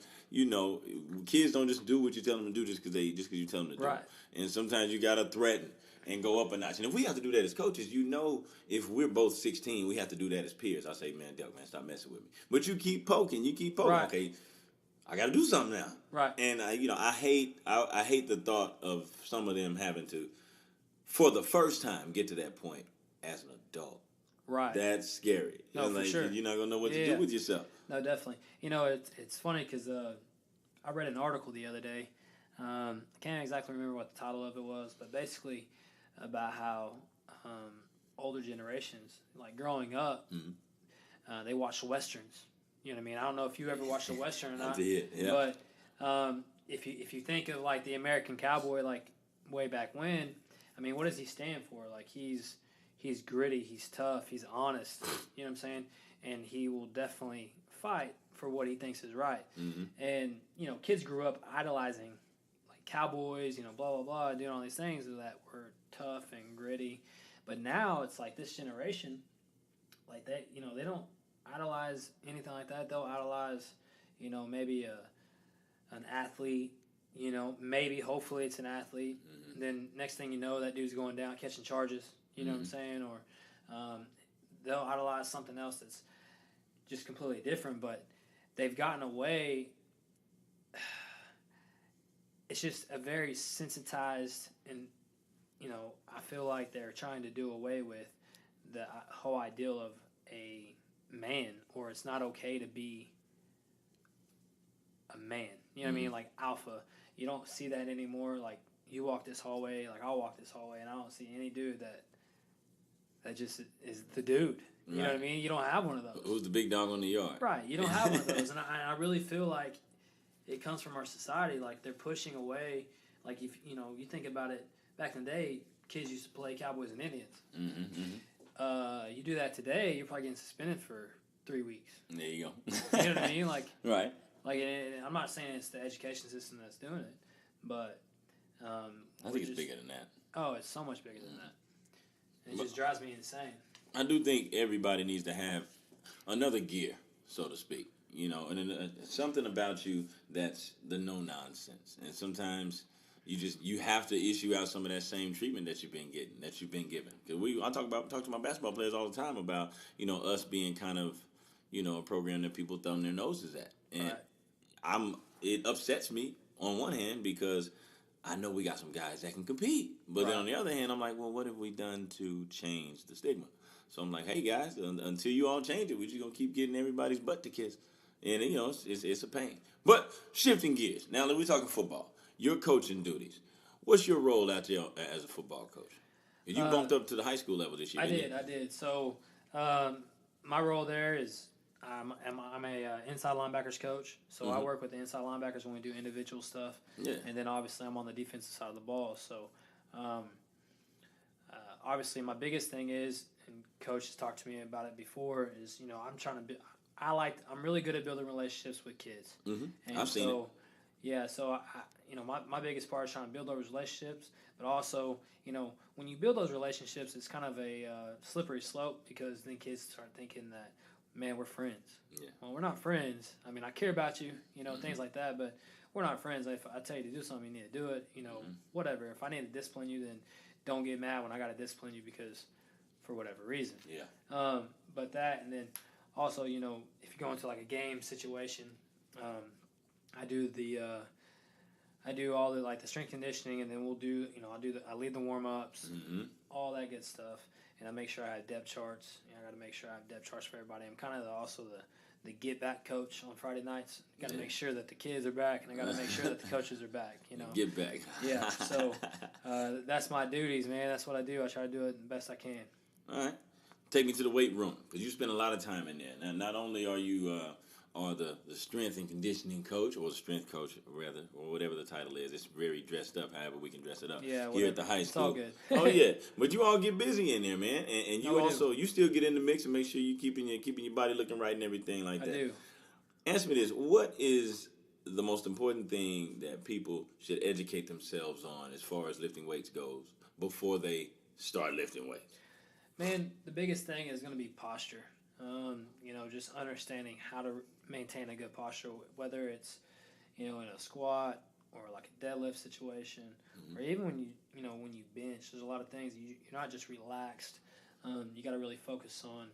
kids don't just do what you tell them to do just because you tell them to do. Right. And sometimes you gotta threaten and go up a notch. And if we have to do that as coaches, if we're both 16, we have to do that as peers. I say, man, Delk, man, stop messing with me. But you keep poking. Right. Okay, I got to do something now. Right. And I hate the thought of some of them having to, for the first time, get to that point as an adult. Right. That's scary. No, for sure. You're not gonna know what to do with yourself. No, definitely. It's funny because I read an article the other day. I can't exactly remember what the title of it was, but basically about how older generations, growing up, they watch westerns. You know what I mean? I don't know if you ever watched a western or not. I did, yeah. But if you think of the American cowboy, way back when, I mean, what does he stand for? He's gritty, he's tough, he's honest. You know what I'm saying? And he will definitely fight for what he thinks is right. And kids grew up idolizing cowboys, blah blah blah, doing all these things that were tough and gritty. But now it's this generation, they don't idolize anything like that. They'll idolize, maybe an athlete, maybe hopefully it's an athlete. Then next thing you know, that dude's going down catching charges. You know what I'm saying? Or they'll idolize something else that's just completely different. But they've gotten away. It's just a very sensitized, and I feel like they're trying to do away with the whole ideal of a man, or it's not okay to be a man. You know what I mean? Like alpha. You don't see that anymore. Like you walk this hallway, like I'll walk this hallway, and I don't see any dude that just is the dude. You know what I mean? You don't have one of those. Who's the big dog on the yard? Right. You don't have one of those, and I really feel like it comes from our society. Like they're pushing away. Like if you think about it, back in the day, kids used to play Cowboys and Indians. You do that today, you're probably getting suspended for 3 weeks. There you go. You know what I mean? Like right. Like I'm not saying it's the education system that's doing it, but I think it's bigger than that. Oh, it's so much bigger than that. It just drives me insane. I do think everybody needs to have another gear, so to speak. And something about you that's the no nonsense. And sometimes you have to issue out some of that same treatment that you've been given. Because I talk to my basketball players all the time about us being kind of a program that people thumb their noses at, and it upsets me on one hand because I know we got some guys that can compete, but then on the other hand, I'm like, well, what have we done to change the stigma? So I'm like, hey guys, until you all change it, we're just gonna keep getting everybody's butt to kiss, and it's a pain. But shifting gears, now that we're talking football, your coaching duties. What's your role out there as a football coach? You bumped up to the high school level this year. I did. So my role there is I'm a inside linebackers coach. So I work with the inside linebackers when we do individual stuff. Yeah. And then obviously I'm on the defensive side of the ball. So obviously my biggest thing is, and coach has talked to me about it before, is I'm really good at building relationships with kids. And I've seen it. Yeah, so my biggest part is trying to build those relationships, but also, when you build those relationships, it's kind of a slippery slope because then kids start thinking that, man, we're friends. Yeah. Well, we're not friends. I mean, I care about you, things like that, but we're not friends. If I tell you to do something, you need to do it, whatever. If I need to discipline you, then don't get mad when I got to discipline you because for whatever reason. Yeah. But that, and then also, if you go into like a game situation, I do all the like the strength conditioning, and then we'll do I lead the warm ups, all that good stuff, and I make sure I have depth charts. I got to make sure I have depth charts for everybody. I'm kind of also the get back coach on Friday nights. Got to make sure that the kids are back, and I got to make sure that the coaches are back. Get back. Yeah. So that's my duties, man. That's what I do. I try to do it the best I can. All right. Take me to the weight room because you spend a lot of time in there. Now, not only are you the strength and conditioning coach, or the strength coach, rather, or whatever the title is. It's very dressed up, however we can dress it up here at the high school. It's all good. Oh, yeah. But you all get busy in there, man. And you still get in the mix and make sure you're keeping your body looking right and everything like that. I do. Answer me this. What is the most important thing that people should educate themselves on as far as lifting weights goes before they start lifting weights? Man, the biggest thing is going to be posture. Just understanding how to maintain a good posture, whether it's, in a squat or like a deadlift situation, or even when you bench. There's a lot of things you're not just relaxed. You got to really focus on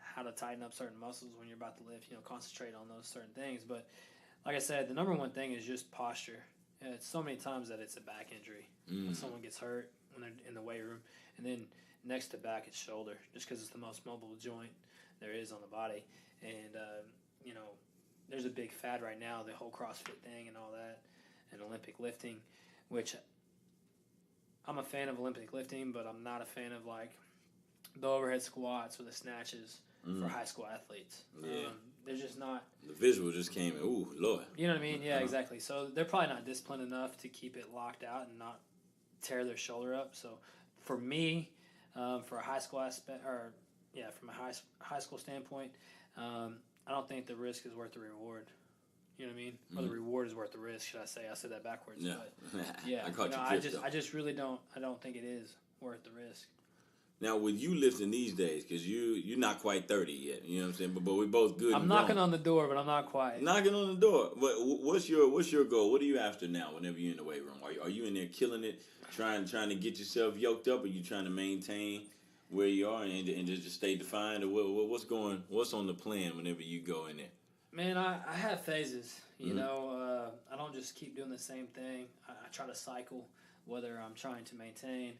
how to tighten up certain muscles when you're about to lift. Concentrate on those certain things. But like I said, the number one thing is just posture. It's so many times that it's a back injury when someone gets hurt when they're in the weight room, and then next to back it's shoulder, just because it's the most mobile joint there is on the body. And there's a big fad right now, the whole CrossFit thing and all that, and Olympic lifting, which I'm a fan of Olympic lifting, but I'm not a fan of like the overhead squats or the snatches for high school athletes. Yeah. They're just not. The visual just came in. Ooh, Lord. You know what I mean? Yeah, exactly. So they're probably not disciplined enough to keep it locked out and not tear their shoulder up. So for me, for a high school aspect, from a high school standpoint, I don't think the risk is worth the reward. You know what I mean? Or the reward is worth the risk, should I say? I said that backwards. Yeah. But yeah. I just really don't. I don't think it is worth the risk. Now, with you lifting these days, because you're not quite 30 yet, you know what I'm saying? But we're both good. I'm knocking on the door, but I'm not quite. Knocking on the door. But what's your goal? What are you after now? Whenever you're in the weight room, are you in there killing it, trying to get yourself yoked up, or are you trying to maintain where you are and just stay defined, or what's on the plan whenever you go in there? Man, I have phases. I don't just keep doing the same thing. I try to cycle, whether I'm trying to maintain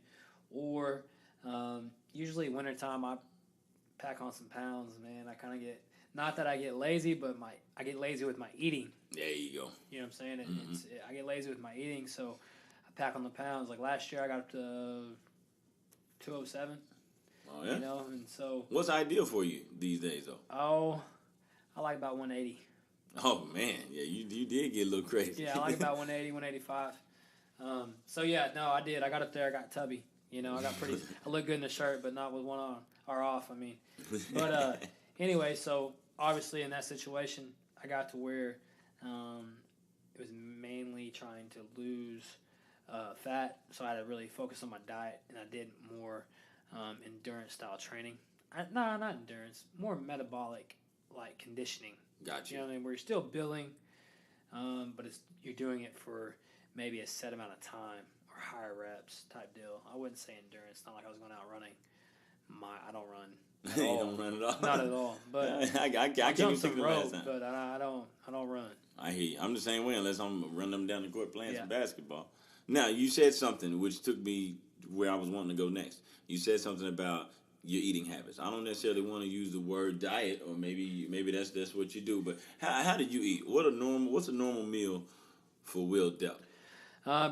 or. Usually wintertime, I pack on some pounds, man. I kind of get, not that I get lazy, but I get lazy with my eating. There you go. You know what I'm saying? I get lazy with my eating, so I pack on the pounds. Like last year, I got up to 207. Oh yeah. You know, and so. What's ideal for you these days, though? Oh, I like about 180. Oh man, yeah, you did get a little crazy. Yeah, I like about 180, 185. So yeah, no, I did. I got up there. I got tubby. You know, I got pretty. I look good in the shirt, but not with one on or off. I mean, but anyway, so obviously in that situation, I got to where it was mainly trying to lose fat, so I had to really focus on my diet, and I did more endurance style training. Not endurance, more metabolic like conditioning. Gotcha. You know what I mean? Where you're still building, but you're doing it for maybe a set amount of time or higher reps type deal. I wouldn't say endurance. Not like I was going out running. I don't run. At You all. don't run at all. Not at all. But I can't I even jump think some of the last rope, time. but I don't run. I hear you. I'm the same way unless I'm running them down the court playing some Yeah. basketball. Now, you said something which took me where I was wanting to go next. You said something about your eating habits. I don't necessarily want to use the word diet, or maybe that's what you do. But how did you eat? What's a normal meal for Will Delk?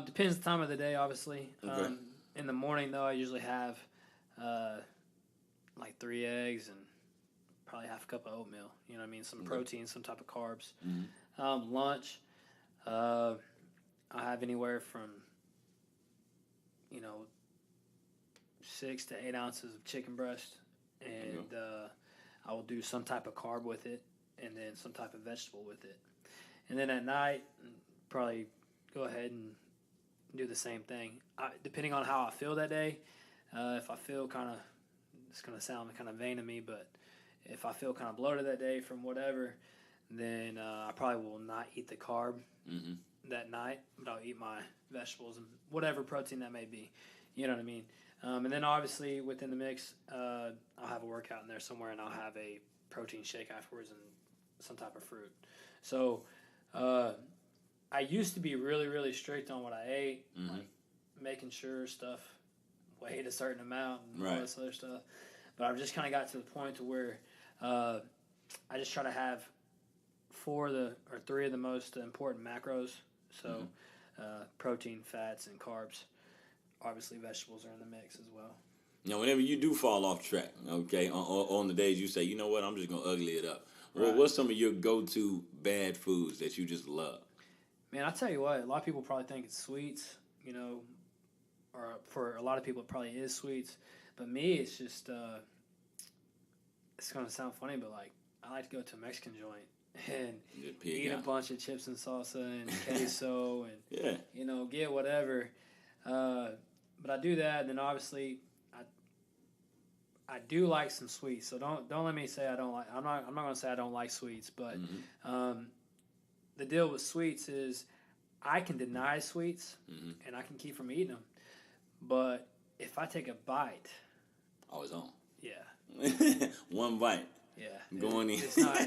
Depends the time of the day, obviously. Okay. In the morning, though, I usually have like 3 eggs and probably half a cup of oatmeal. You know what I mean? Some protein, some type of carbs. Mm-hmm. Lunch, I have anywhere from 6 to 8 ounces of chicken breast, and I will do some type of carb with it, and then some type of vegetable with it. And then at night, probably go ahead and do the same thing. Depending on how I feel that day, if I feel kind of, it's going to sound kind of vain of me, but if I feel kind of bloated that day from whatever, then I probably will not eat the carb that night, but I'll eat my vegetables and whatever protein that may be. You know what I mean? And then obviously within the mix, I'll have a workout in there somewhere, and I'll have a protein shake afterwards and some type of fruit. So I used to be really, really strict on what I ate, like making sure stuff weighed a certain amount and all this other stuff. But I've just kind of got to the point to where I just try to have 3 of the most important macros. So protein, fats, and carbs. Obviously, vegetables are in the mix as well. Now, whenever you do fall off track, okay, on the days you say, you know what, I'm just going to ugly it up. Right. Well, what's some of your go-to bad foods that you just love? Man, I tell you what, a lot of people probably think it's sweets, or for a lot of people it probably is sweets. But me, it's just, it's going to sound funny, but like, I like to go to a Mexican joint and eat a bunch of chips and salsa and queso and, get whatever. But I do that, and then obviously I do like some sweets. So don't let me say I don't like. I'm not going to say I don't like sweets, but the deal with sweets is I can deny sweets and I can keep from eating them. But if I take a bite, always on. Yeah. One bite. Yeah. Going in. It's not.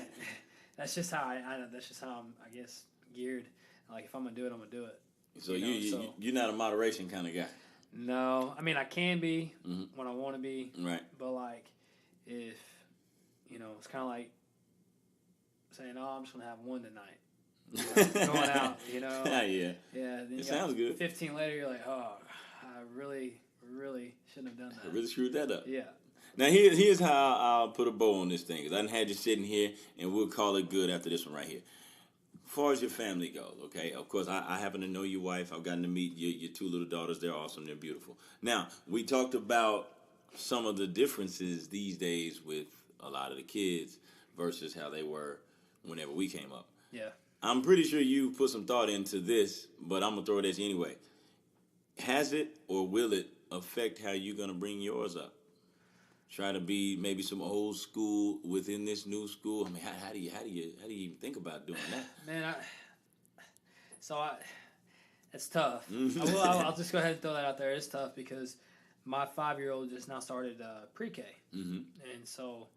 That's just how I know. That's just how I'm, I guess, geared. Like if I'm gonna do it, I'm gonna do it. So you're not a moderation kind of guy. No, I mean I can be when I want to be. Right. But like, if it's kind of like saying, "Oh, I'm just gonna have one tonight." Going out, Yeah. Yeah. Then It sounds good. 15 later, you're like, "Oh, I really shouldn't have done that." I really screwed that up. Yeah. Now here's how I'll put a bow on this thing, because I done had you sitting here, and we'll call it good after this one right here. As far as your family goes, okay, of course, I happen to know your wife. I've gotten to meet your 2 little daughters. They're awesome. They're beautiful. Now, we talked about some of the differences these days with a lot of the kids versus how they were whenever we came up. Yeah. I'm pretty sure you put some thought into this, but I'm going to throw it at you anyway. Has it or will it affect how you're going to bring yours up? Try to be maybe some old school within this new school. I mean, how do you even think about doing that? Man, it's tough. I'll just go ahead and throw that out there. It's tough because my 5-year-old just now started pre-K, and so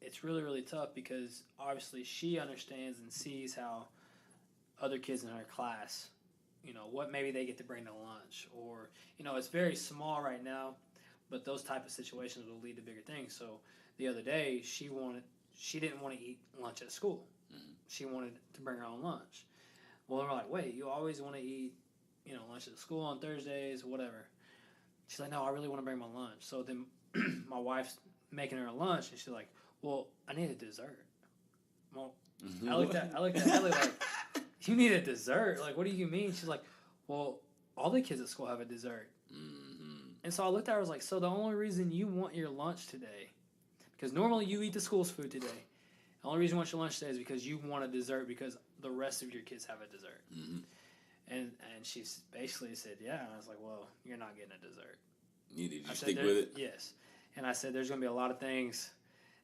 it's really, really tough because obviously she understands and sees how other kids in her class, what maybe they get to bring to lunch, or it's very small right now. but those type of situations will lead to bigger things. So the other day, she didn't want to eat lunch at school. She wanted to bring her own lunch. Well, we're like, wait, you always want to eat, lunch at school on Thursdays, whatever. She's like, no, I really want to bring my lunch. So then my wife's making her a lunch, and she's like, well, I need a dessert. Well, I looked at Ellie like, you need a dessert? Like, what do you mean? She's like, well, all the kids at school have a dessert. And so I looked at her, I was like, so the only reason you want your lunch today, because normally you eat the school's food today, the only reason you want your lunch today is because you want a dessert because the rest of your kids have a dessert. And she basically said, yeah. And I was like, well, you're not getting a dessert. Did you stick with it? Yes. And I said, there's going to be a lot of things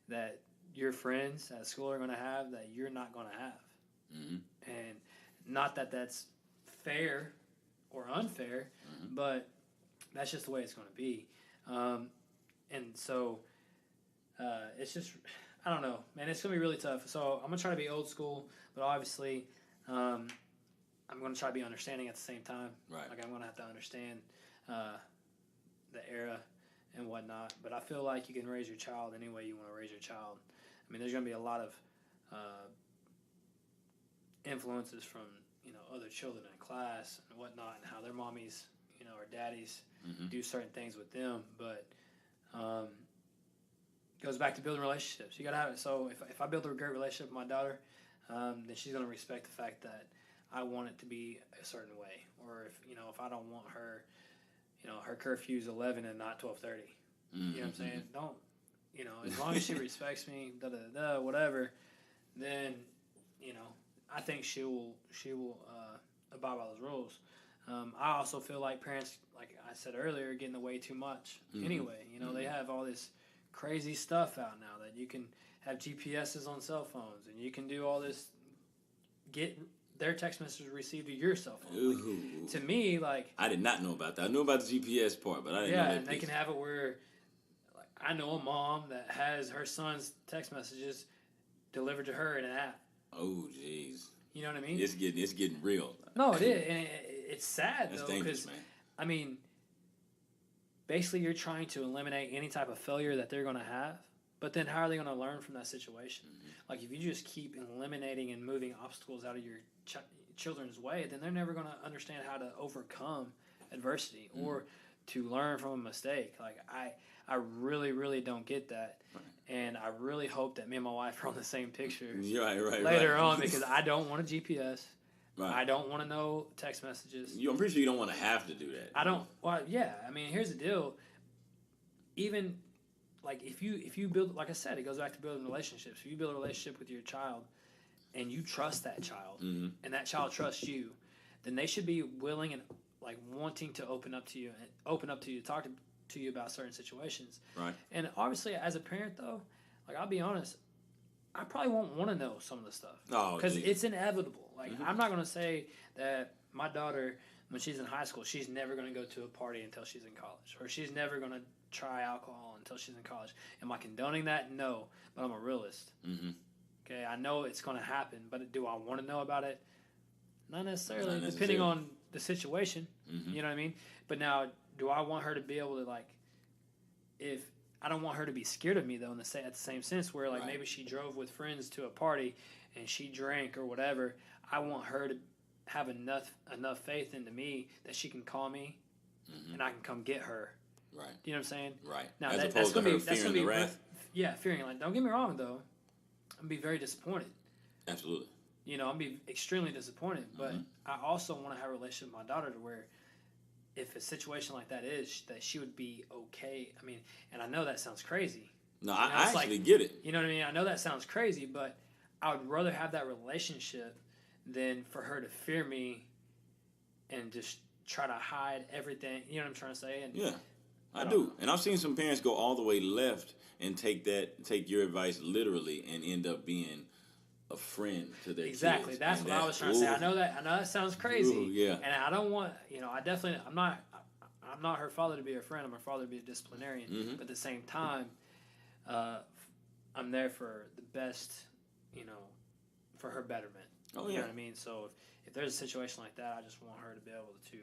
that your friends at school are going to have that you're not going to have. And not that that's fair or unfair, but that's just the way it's going to be. And so it's just, I don't know, man, it's going to be really tough. So I'm going to try to be old school, but obviously I'm going to try to be understanding at the same time. Right. Like, I'm going to have to understand the era and whatnot. But I feel like you can raise your child any way you want to raise your child. I mean, there's going to be a lot of influences from, other children in class and whatnot, and how their mommies, or daddies do certain things with them. But goes back to building relationships. You got to have it. So if I build a great relationship with my daughter, then she's going to respect the fact that I want it to be a certain way. Or if I don't want her, her curfew's 11 and not 12:30. You know what I'm saying? Don't, as long as she respects me, whatever, then, I think she will abide by those rules. I also feel like parents, like I said earlier, are getting away too much. Anyway, they have all this crazy stuff out now that you can have GPSs on cell phones, and you can do all this, get their text messages received to your cell phone. Like, to me, like, I did not know about that. I knew about the GPS part, but I didn't know that and they can have it where, like, I know a mom that has her son's text messages delivered to her in an app. Oh, jeez. You know what I mean? It's getting real. No, it is, and it's sad That's though, dangerous, because man. I mean, basically you're trying to eliminate any type of failure that they're going to have, but then how are they going to learn from that situation? Like, if you just keep eliminating and moving obstacles out of your children's way, then they're never going to understand how to overcome adversity or to learn from a mistake. Like, I really, really don't get that. And I really hope that me and my wife are on the same picture later on, because I don't want a GPS. Right. I don't want to know text messages. I'm pretty sure you don't want to have to do that. I don't. Well, yeah. I mean, here's the deal. Even like if you build, like I said, it goes back to building relationships. If you build a relationship with your child, and you trust that child, and that child trusts you, then they should be willing and like wanting to open up to you, talk to you about certain situations. Right. And obviously, as a parent, though, like, I'll be honest, I probably won't want to know some of the stuff. Because it's inevitable. Like, I'm not going to say that my daughter, when she's in high school, she's never going to go to a party until she's in college. Or she's never going to try alcohol until she's in college. Am I condoning that? No. But I'm a realist. Okay, I know it's going to happen. But do I want to know about it? Not necessarily. Depending on the situation. You know what I mean? But now, do I want her to be able to, like, if I don't want her to be scared of me, though, at the same sense where, like, maybe she drove with friends to a party and she drank or whatever. I want her to have enough faith into me that she can call me and I can come get her. Right. Do you know what I'm saying? Right. Now, As that's opposed going to to her fearing the wrath. Yeah, fearing. Like, don't get me wrong, though. I'm going to be very disappointed. Absolutely. I'm going to be extremely disappointed. But I also want to have a relationship with my daughter to where if a situation like that is, that she would be okay. I mean, and I know that sounds crazy. No, I actually get it. You know what I mean? I know that sounds crazy, but I would rather have that relationship than for her to fear me and just try to hide everything. You know what I'm trying to say? And yeah, I do. And I've seen some parents go all the way left and take your advice literally and end up being a friend to their exactly. kids. That's what I was trying to say. I know that sounds crazy. Ooh, yeah. And I don't want, I'm not her father to be her friend. I'm her father to be a disciplinarian. But at the same time, I'm there for the best, for her betterment. Oh, yeah. You know what I mean? So if there's a situation like that, I just want her to be able to,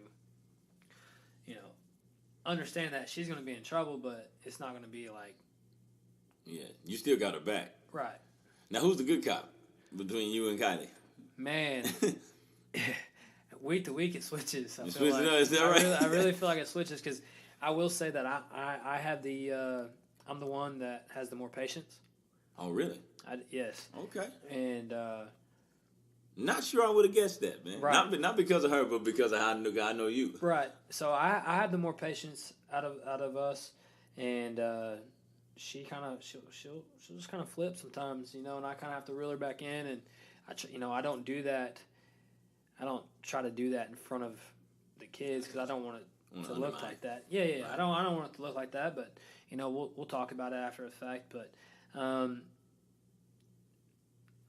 understand that she's going to be in trouble, but it's not going to be like. Yeah, you still got her back. Right. Now, who's the good cop between you and Kylie? Man, week to week it switches. Is that right? I really feel like it switches because I will say that I have I'm the one that has the more patience. Oh, really? Yes. Okay. And not sure I would have guessed that, man. Right. Not because of her, but because of how I know you. Right. So I have the more patience out of us, and she kind of she'll just kind of flip sometimes, and I kind of have to reel her back in, and I don't do that. I don't try to do that in front of the kids because I don't want it to look like that. Yeah. Right. I don't want it to look like that, but we'll talk about it after the fact. But I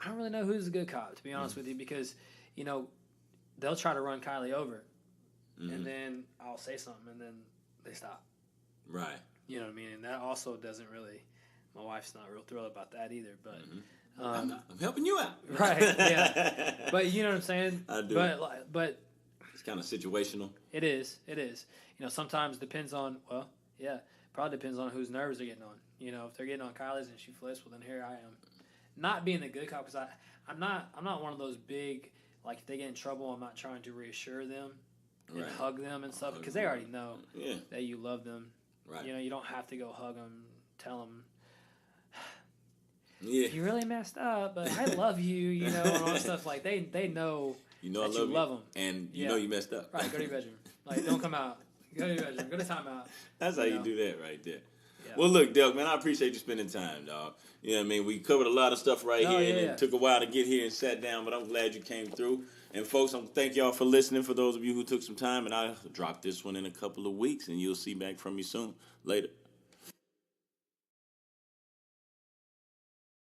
don't really know who's the good cop, to be honest with you, because they'll try to run Kylie over, and then I'll say something, and then they stop. Right. You know what I mean? And that also doesn't really. My wife's not real thrilled about that either, but. I'm helping you out. Right, yeah. But you know what I'm saying? I do. But it's kind of situational. It is. Sometimes depends on, probably depends on whose nerves they're getting on. If they're getting on Kylie's and she flips, well, then here I am. Not being the good cop, because I'm not one of those big, like, if they get in trouble, I'm not trying to reassure them and hug them and stuff, because they already know that you love them. Right. You don't have to go hug them, tell them, yeah, you really messed up, but I love you, and all that stuff. Like, they know that I love them. And you know you messed up. Right, go to your bedroom. Like, don't come out. Go to your bedroom. Go to timeout. That's how you do that right there. Yeah. Well, look, Delk, man, I appreciate you spending time, dog. You know what I mean? We covered a lot of stuff here, and it took a while to get here and sat down, but I'm glad you came through. And, folks, I thank y'all for listening, for those of you who took some time, and I'll drop this one in a couple of weeks, and you'll see back from me soon. Later.